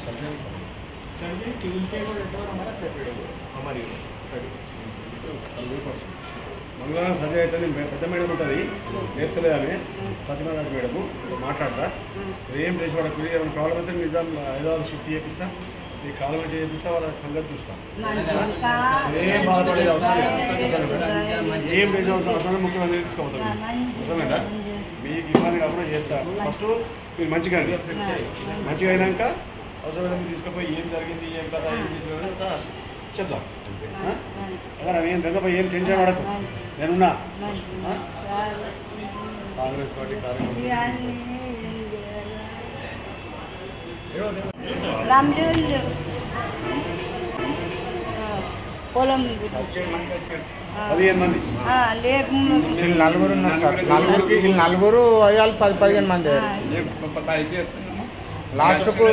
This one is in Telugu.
सर्जरी ट्यूसडे को रहता है और हमारा सैटरडे को हमारी మంగళవారం సర్జరీ అయితే పెద్ద మేడం ఉంటుంది నేర్చలేదు ఆమె సత్యనారాయణ మేడము మాట్లాడతా ఏం చేసి వాడు ఏమైనా ప్రాబ్లం అయితే నిజాం హైదరాబాద్ షిఫ్ట్ చేపిస్తా ఈ కాలం చేపిస్తా వాళ్ళ సంగతి చూస్తా ఏం బాధపడేది అవసరం ఏం చేసే అవసరం ముఖ్యమంత్రి తీసుకోవద్దు అర్థమైందా మీకు ఇబ్బంది కాకుండా చేస్తా ఫస్ట్ మీరు మంచిగా మంచిగా అయినాక అవసరమైన తీసుకుపోయి ఏం జరిగింది ఏం కదా ఏం తీసుకున్నా చెప్దాం అదే ఏం దగ్గర ఏం టెన్షన్ పడకు నేనున్నా కాంగ్రెస్ పార్టీ పొలం 15 మంది నలుగురు ఉన్నారు సార్ నలుగురు అయ్యాలి 10-15 మంది లాస్ట్కు